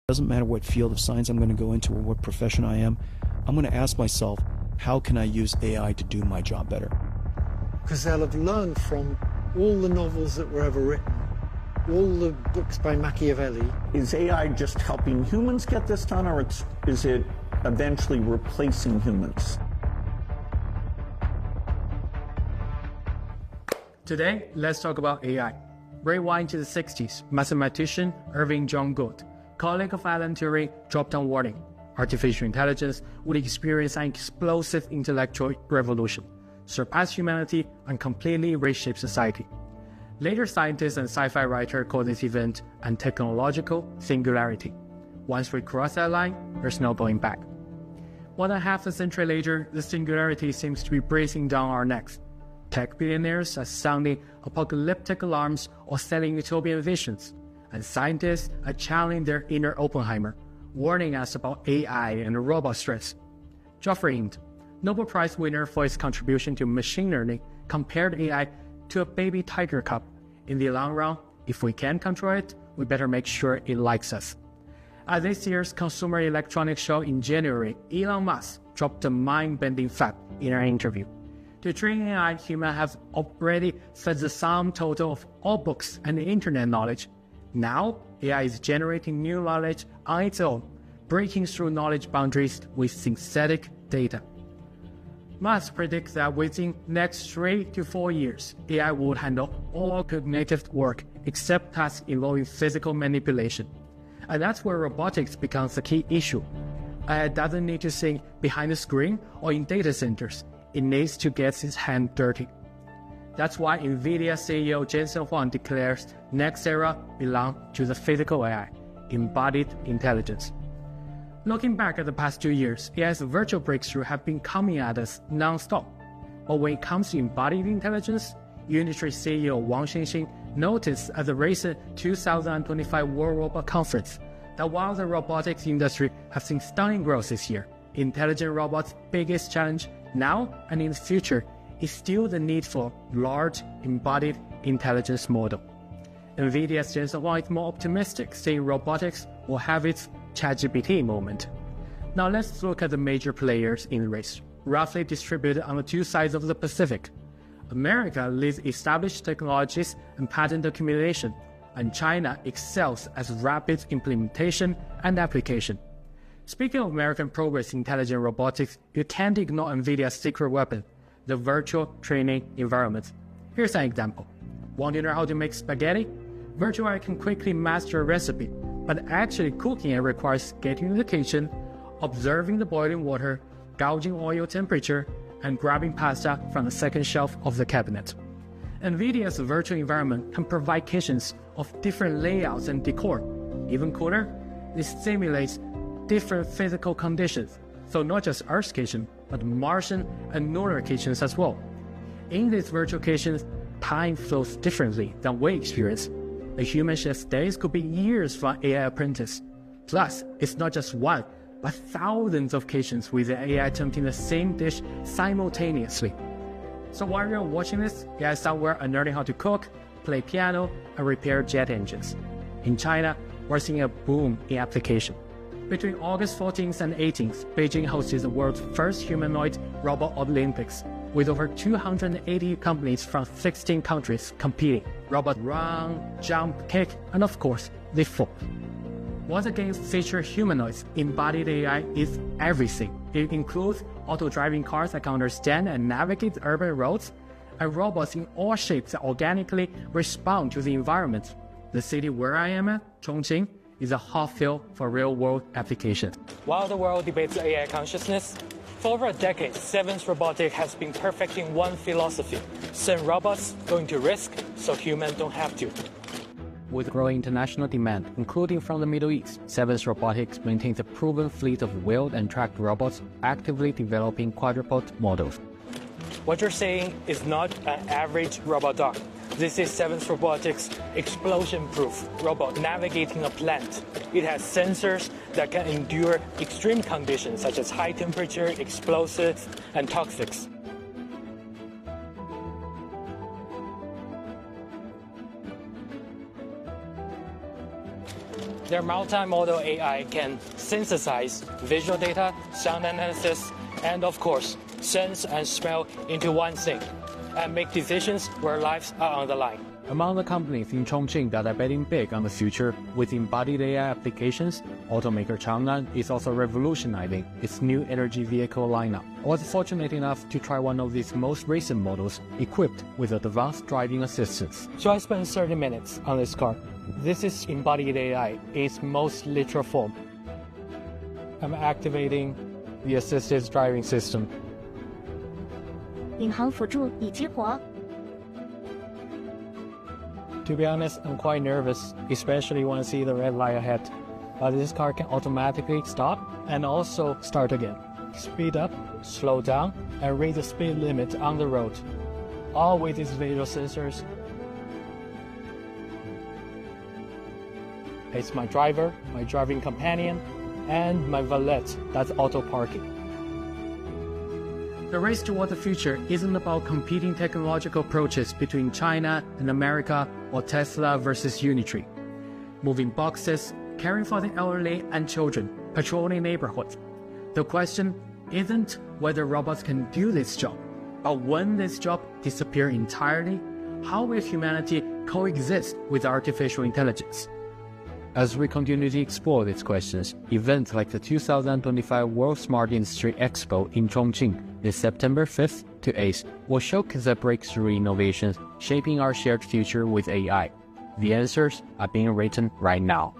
Doesn't matter what field of science I'm going to go into or what profession I am, I'm going to ask myself, how can I use AI to do my job better? Because they'll have learned from all the novels that were ever written, all the books by Machiavelli. Is AI just helping humans get this done, or is it eventually replacing humans? Today, let's talk about AI. Rewind to the 60s, mathematician Irving John Gould, colleague of Alan Turing, dropped a warning. Artificial intelligence would experience an explosive intellectual revolution, surpass humanity, and completely reshape society. Later scientists and sci-fi writers call this event a technological singularity. Once we cross that line, there's no going back. 1.5 centuries later, the singularity seems to be breathing down our necks. Tech billionaires are sounding apocalyptic alarms or selling utopian visions, and scientists are channeling their inner Oppenheimer, warning us about AI and robot threats. Geoffrey Hind, Nobel Prize winner for his contribution to machine learning, compared AI to a baby tiger cub. In the long run, if we can control it, we better make sure it likes us. At this year's Consumer Electronics Show in January, Elon Musk dropped a mind-bending fact in an interview. To train AI, humans have already fed the sum total of all books and internet knowledge. Now, AI is generating new knowledge on its own, breaking through knowledge boundaries with synthetic data. Musk predicts that within next 3 to 4 years, AI will handle all cognitive work except tasks involving physical manipulation. And that's where robotics becomes the key issue. AI doesn't need to think behind the screen or in data centers. It needs to get its hand dirty. That's why NVIDIA CEO Jensen Huang declares next era belongs to the physical AI, embodied intelligence. Looking back at the past 2 years, AI's virtual breakthrough have been coming at us non-stop. But when it comes to embodied intelligence, Unitree CEO Wang Xinxin noticed at the recent 2025 World Robot Conference that while the robotics industry has seen stunning growth this year, intelligent robots' biggest challenge now and in the future is still the need for large embodied intelligence model. NVIDIA's Jensen Huang is more optimistic, saying robotics will have its ChatGPT moment. Now let's look at the major players in the race, roughly distributed on the two sides of the Pacific. America leads established technologies and patent accumulation, and China excels as rapid implementation and application. Speaking of American progress in intelligent robotics, you can't ignore NVIDIA's secret weapon, the virtual training environment. Here's an example. Want to know how to make spaghetti? Virtual AI can quickly master a recipe, but actually cooking it requires getting in the kitchen, observing the boiling water, gauging oil temperature, and grabbing pasta from the second shelf of the cabinet. NVIDIA's virtual environment can provide kitchens of different layouts and decor. Even cooler, it simulates different physical conditions, so not just Earth's kitchen, but Martian and lunar kitchens as well. In these virtual kitchens, time flows differently than we experience. A human chef's days could be years for an AI apprentice. Plus, it's not just one, but thousands of kitchens with the AI attempting the same dish simultaneously. So while you're watching this, AI somewhere are learning how to cook, play piano, and repair jet engines. In China, we're seeing a boom in application. Between August 14th and 18th, Beijing hosted the world's first humanoid robot Olympics, with over 280 companies from 16 countries competing. Robots run, jump, kick, and of course, they fall. While the games feature humanoids, embodied AI is everything. It includes auto-driving cars that can understand and navigate urban roads, and robots in all shapes that organically respond to the environment. The city where I am at, Chongqing, is a hot field for real-world applications. While the world debates AI consciousness, for over a decade, Sevens Robotics has been perfecting one philosophy: send robots going to risk so humans don't have to. With growing international demand, including from the Middle East, Sevens Robotics maintains a proven fleet of wheeled and tracked robots, actively developing quadruped models. What you're saying is not an average robot dog. This is Sevens Robotics' explosion-proof robot navigating a plant. It has sensors that can endure extreme conditions such as high temperature, explosives, and toxics. Their multimodal AI can synthesize visual data, sound analysis, and of course, sense and smell into one thing, and make decisions where lives are on the line. Among the companies in Chongqing that are betting big on the future with embodied AI applications, automaker Chang'an is also revolutionizing its new energy vehicle lineup. I was fortunate enough to try one of these most recent models equipped with advanced driving assistance. So I spent 30 minutes on this car. This is embodied AI in its most literal form. I'm activating the assisted driving system. 领航辅助已激活。 To be honest, I'm quite nervous, especially when I see the red light ahead. But this car can automatically stop and also start again. Speed up, slow down, and read the speed limit on the road. All with its visual sensors. It's my driver, my driving companion, and my valet that's auto parking. The race toward the future isn't about competing technological approaches between China and America or Tesla versus Unitree. Moving boxes, caring for the elderly and children, patrolling neighborhoods. The question isn't whether robots can do this job, but when this job disappears entirely, how will humanity coexist with artificial intelligence? As we continue to explore these questions, events like the 2025 World Smart Industry Expo in Chongqing this September 5th to 8th will showcase the breakthrough innovations shaping our shared future with AI. The answers are being written right now.